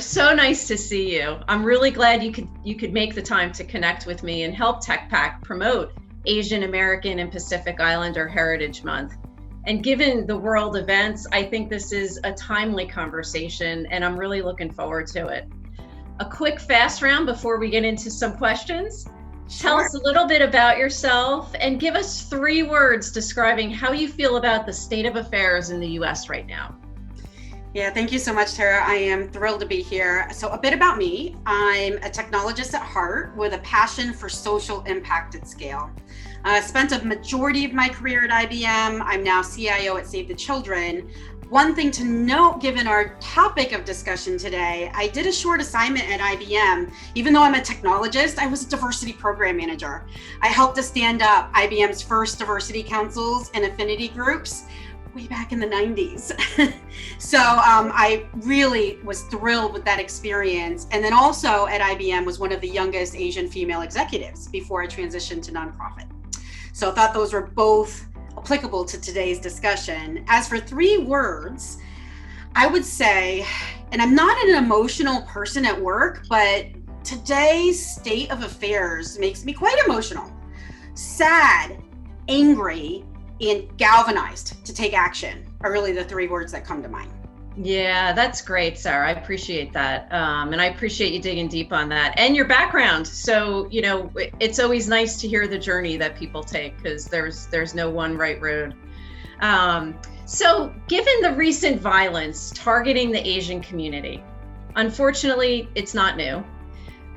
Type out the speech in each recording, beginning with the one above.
Sarah. So nice to see you. I'm really glad you could make the time to connect with me and help TechPack promote Asian American and Pacific Islander Heritage Month. And given the world events, I think this is a timely conversation, and I'm really looking forward to it. A quick fast round before we get into some questions. Sure. Tell us a little bit about yourself and give us 3 words describing how you feel about the state of affairs in the US right now. Yeah, thank you so much, Tara. I am thrilled to be here. So a bit about me. I'm a technologist at heart with a passion for social impact at scale. I spent a majority of my career at IBM. I'm now CIO at Save the Children. One thing to note, given our topic of discussion today, I did a short assignment at IBM. Even though I'm a technologist, I was a diversity program manager. I helped to stand up IBM's first diversity councils and affinity groups way back in the 90s. So I really was thrilled with that experience. And then also at IBM was one of the youngest Asian female executives before I transitioned to nonprofit. So I thought those were both applicable to today's discussion. As for 3 words, I would say, and I'm not an emotional person at work, but today's state of affairs makes me quite emotional. Sad, angry, and galvanized to take action are really the 3 words that come to mind. Yeah, that's great, Sarah. I appreciate that. And I appreciate you digging deep on that and your background. So, it's always nice to hear the journey that people take because there's no one right road. So given the recent violence targeting the Asian community, unfortunately, it's not new.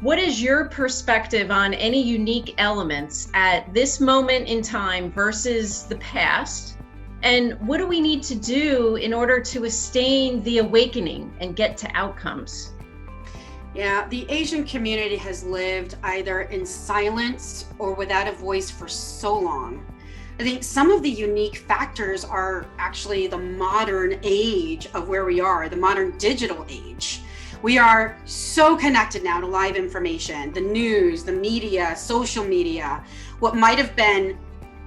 What is your perspective on any unique elements at this moment in time versus the past? And what do we need to do in order to sustain the awakening and get to outcomes? Yeah, the Asian community has lived either in silence or without a voice for so long. I think some of the unique factors are actually the modern age of where we are, the modern digital age. We are so connected now to live information, the news, the media, social media. What might have been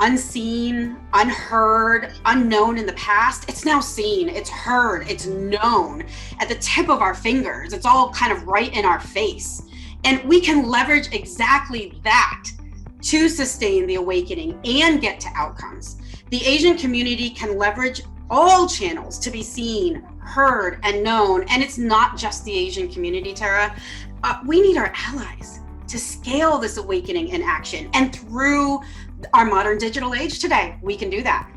unseen, unheard, unknown in the past, it's now seen, it's heard, it's known at the tip of our fingers. It's all kind of right in our face. And we can leverage exactly that to sustain the awakening and get to outcomes. The Asian community can leverage all channels to be seen, heard, and known. And it's not just the Asian community, Tara. We need our allies to scale this awakening in action. And through our modern digital age today, we can do that.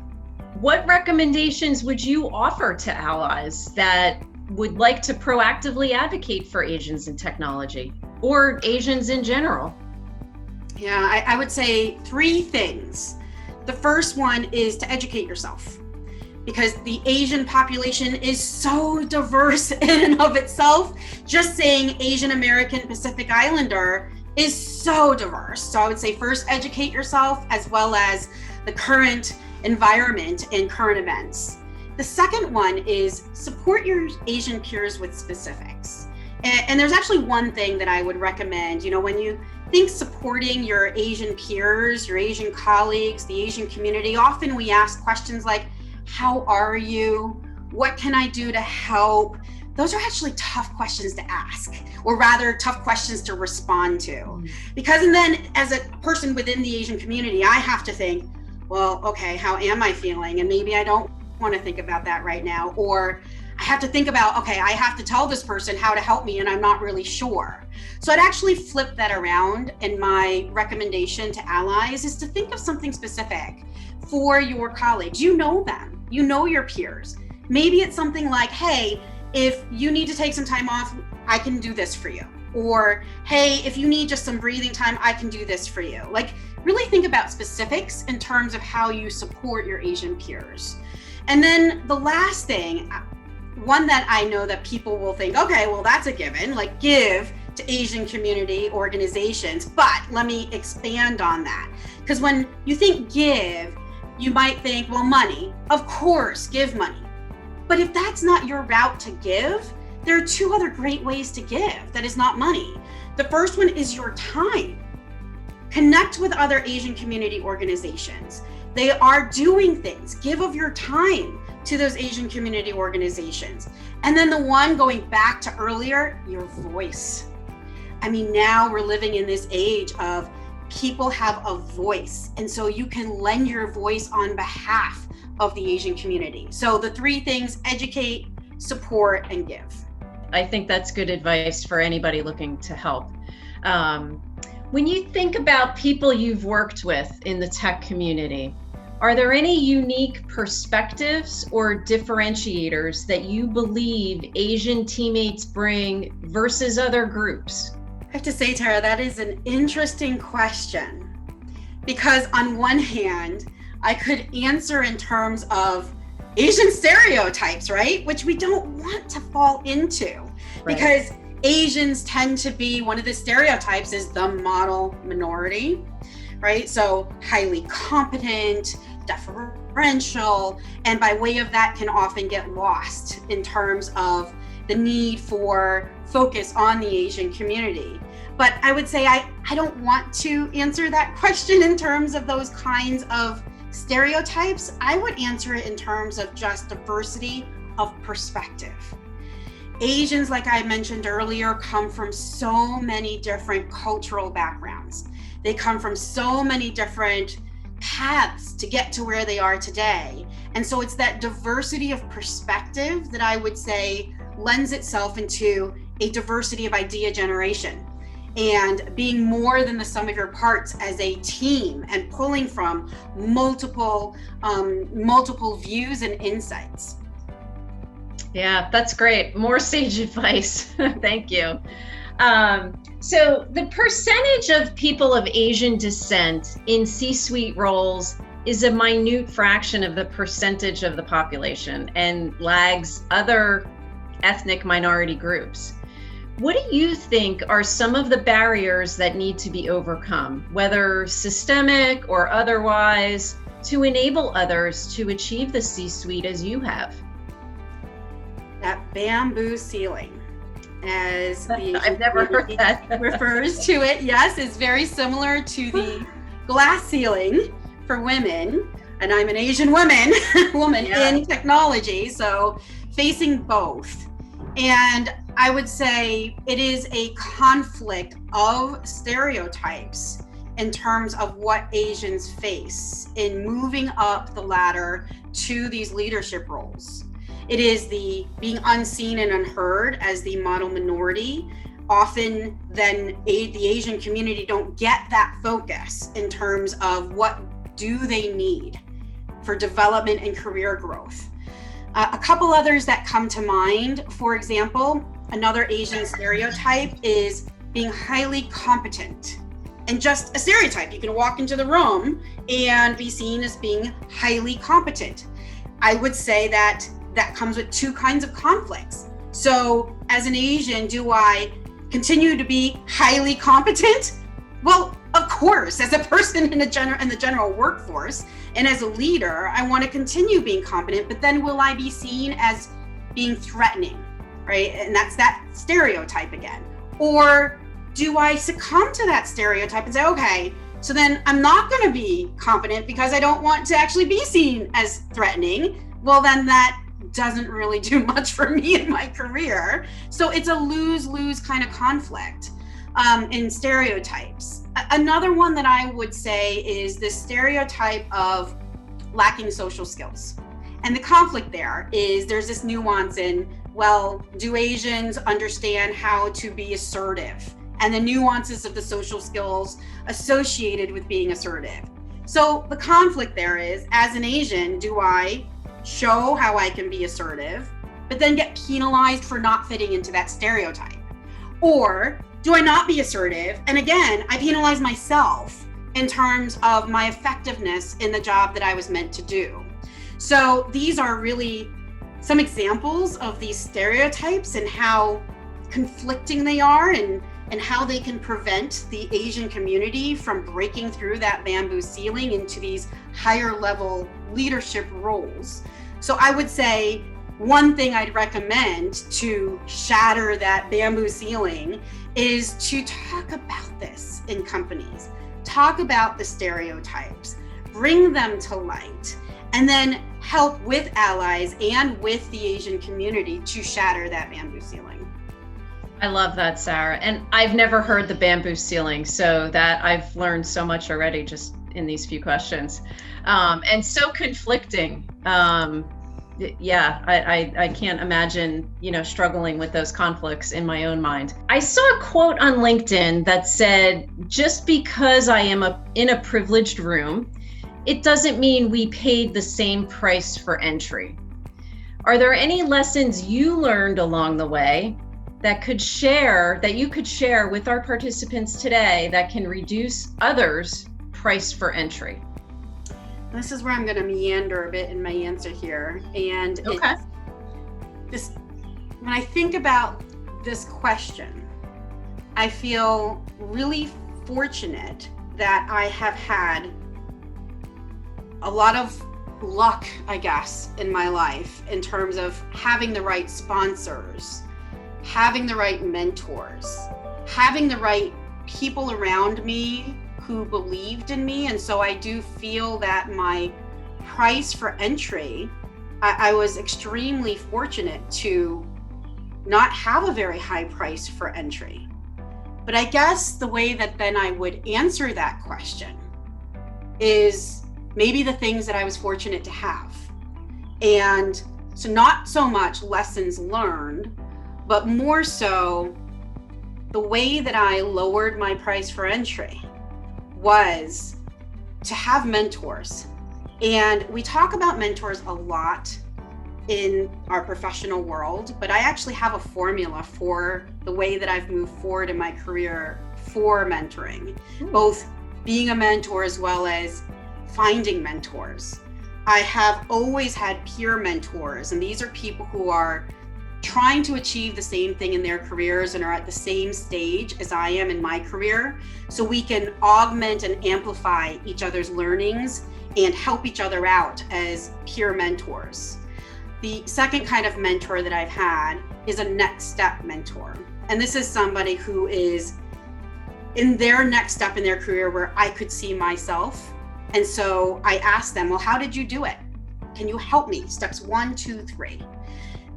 What recommendations would you offer to allies that would like to proactively advocate for Asians in technology or Asians in general? Yeah, I would say 3 things. The first one is to educate yourself, because the Asian population is so diverse in and of itself. Just saying Asian American Pacific Islander is so diverse. So I would say first, educate yourself as well as the current environment and current events. The second one is support your Asian peers with specifics. And there's actually one thing that I would recommend. When you think supporting your Asian peers, your Asian colleagues, the Asian community, often we ask questions like, how are you? What can I do to help? Those are actually tough questions to ask, or rather tough questions to respond to. Because, and then as a person within the Asian community, I have to think, well, okay, how am I feeling? And maybe I don't want to think about that right now. Or I have to think about, okay, I have to tell this person how to help me and I'm not really sure. So I'd actually flip that around, and my recommendation to allies is to think of something specific for your colleagues. You know them, you know your peers. Maybe it's something like, hey, if you need to take some time off, I can do this for you. Or, hey, if you need just some breathing time, I can do this for you. Like, really think about specifics in terms of how you support your Asian peers. And then the last thing, one that I know that people will think, okay, well, that's a given, like give to Asian community organizations. But let me expand on that. Because when you think give, you might think, well, money, of course, give money. But if that's not your route to give, there are 2 other great ways to give that is not money. The first one is your time. Connect with other Asian community organizations. They are doing things. Give of your time. to those Asian community organizations. And then the one going back to earlier, your voice. I mean, now we're living in this age of people have a voice. And so you can lend your voice on behalf of the Asian community. So the three things: educate, support, and give. I think that's good advice for anybody looking to help. When you think about people you've worked with in the tech community, are there any unique perspectives or differentiators that you believe Asian teammates bring versus other groups? I have to say, Tara, that is an interesting question, because on one hand, I could answer in terms of Asian stereotypes, right? Which we don't want to fall into, right? Because Asians tend to be, one of the stereotypes is the model minority, right? So highly competent, deferential, and by way of that can often get lost in terms of the need for focus on the Asian community. But I would say I don't want to answer that question in terms of those kinds of stereotypes. I would answer it in terms of just diversity of perspective. Asians, like I mentioned earlier, come from so many different cultural backgrounds. They come from so many different paths to get to where they are today. And so it's that diversity of perspective that I would say lends itself into a diversity of idea generation, and being more than the sum of your parts as a team and pulling from multiple views and insights. Yeah, that's great. More sage advice. Thank you. So the percentage of people of Asian descent in C-suite roles is a minute fraction of the percentage of the population and lags other ethnic minority groups. What do you think are some of the barriers that need to be overcome, whether systemic or otherwise, to enable others to achieve the C-suite as you have? That bamboo ceiling, as the I've never heard that refers to it, yes, is very similar to the glass ceiling for women. And I'm an Asian woman in technology, so facing both. And I would say it is a conflict of stereotypes in terms of what Asians face in moving up the ladder to these leadership roles. It is the being unseen and unheard as the model minority. Often then the Asian community don't get that focus in terms of what do they need for development and career growth. A couple others that come to mind, for example, another Asian stereotype is being highly competent. And just a stereotype, you can walk into the room and be seen as being highly competent. I would say that comes with two kinds of conflicts. So as an Asian, do I continue to be highly competent? Well, of course, as a person in the general workforce and as a leader, I want to continue being competent, but then will I be seen as being threatening, right? And that's that stereotype again. Or do I succumb to that stereotype and say, okay, so then I'm not going to be competent because I don't want to actually be seen as threatening? Well, then that doesn't really do much for me in my career. So it's a lose-lose kind of conflict in stereotypes. Another one that I would say is the stereotype of lacking social skills. And the conflict there is there's this nuance in, well, do Asians understand how to be assertive? And the nuances of the social skills associated with being assertive. So the conflict there is, as an Asian, do I show how I can be assertive, but then get penalized for not fitting into that stereotype? Or do I not be assertive? And again, I penalize myself in terms of my effectiveness in the job that I was meant to do. So these are really some examples of these stereotypes and how conflicting they are and how they can prevent the Asian community from breaking through that bamboo ceiling into these higher level leadership roles. So I would say one thing I'd recommend to shatter that bamboo ceiling is to talk about this in companies. Talk about the stereotypes, bring them to light, and then help with allies and with the Asian community to shatter that bamboo ceiling. I love that, Sarah. And I've never heard the bamboo ceiling, so that I've learned so much already just in these few questions. And so conflicting. Yeah, I can't imagine, struggling with those conflicts in my own mind. I saw a quote on LinkedIn that said, just because I am in a privileged room, it doesn't mean we paid the same price for entry. Are there any lessons you learned along the way that you could share with our participants today that can reduce others' price for entry? This is where I'm going to meander a bit in my answer here. And okay. When I think about this question, I feel really fortunate that I have had a lot of luck, I guess, in my life in terms of having the right sponsors, having the right mentors, having the right people around me who believed in me. And so I do feel that my price for entry, I was extremely fortunate to not have a very high price for entry. But I guess the way that then I would answer that question is maybe the things that I was fortunate to have. And so not so much lessons learned, but more so the way that I lowered my price for entry was to have mentors. And we talk about mentors a lot in our professional world, but I actually have a formula for the way that I've moved forward in my career for mentoring, both being a mentor as well as finding mentors. I have always had peer mentors, and these are people who are trying to achieve the same thing in their careers and are at the same stage as I am in my career, so we can augment and amplify each other's learnings and help each other out as peer mentors. The second kind of mentor that I've had is a next step mentor. And this is somebody who is in their next step in their career where I could see myself. And so I asked them, well, how did you do it? Can you help me? Steps 1, 2, 3.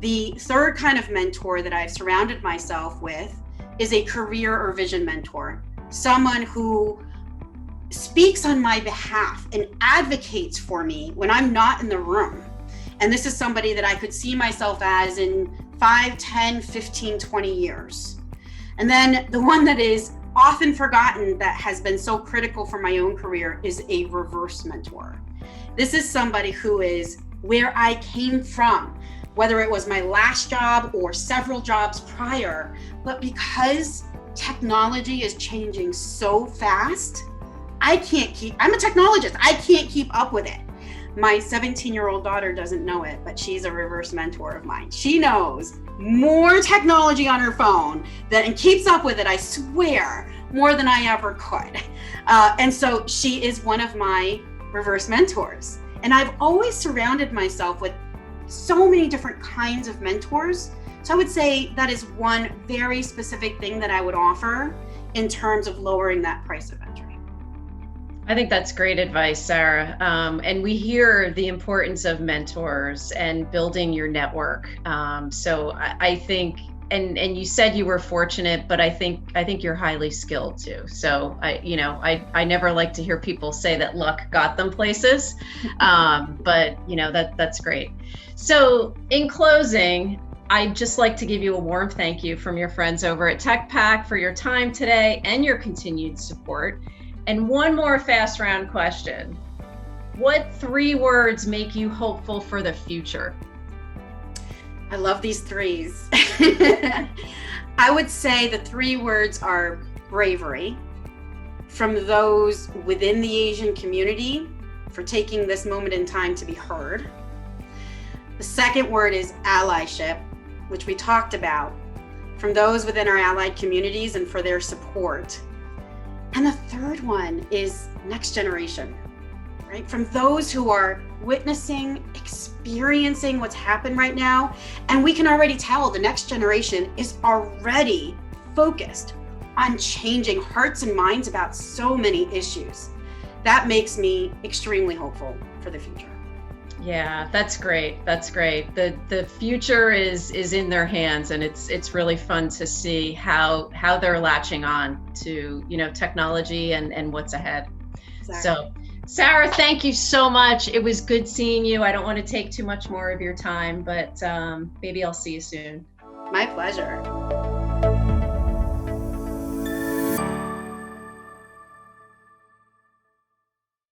The third kind of mentor that I've surrounded myself with is a career or vision mentor, someone who speaks on my behalf and advocates for me when I'm not in the room. And this is somebody that I could see myself as in 5, 10, 15, 20 years. And then the one that is often forgotten that has been so critical for my own career is a reverse mentor. This is somebody who is where I came from, whether it was my last job or several jobs prior, but because technology is changing so fast, I'm a technologist, I can't keep up with it. My 17-year-old daughter doesn't know it, but she's a reverse mentor of mine. She knows more technology on her phone and keeps up with it, I swear, more than I ever could. And so she is one of my reverse mentors. And I've always surrounded myself with so many different kinds of mentors. So I would say that is one very specific thing that I would offer in terms of lowering that price of entry. I think that's great advice, Sarah. And we hear the importance of mentors and building your network. So I think, and you said you were fortunate, but I think you're highly skilled too. So I never like to hear people say that luck got them places, but that's great. So in closing, I'd just like to give you a warm thank you from your friends over at TechPack for your time today and your continued support. And one more fast round question. What 3 words make you hopeful for the future? I love these 3s. I would say the 3 words are bravery from those within the Asian community for taking this moment in time to be heard. The second word is allyship, which we talked about, from those within our allied communities and for their support. And the third one is next generation, right? From those who are witnessing, experiencing what's happened right now. And we can already tell the next generation is already focused on changing hearts and minds about so many issues. That makes me extremely hopeful for the future. Yeah, that's great. That's great. The future is in their hands, and it's really fun to see how they're latching on to, you know, technology and what's ahead. Exactly. So, Sarah, thank you so much. It was good seeing you. I don't want to take too much more of your time, but maybe I'll see you soon. My pleasure.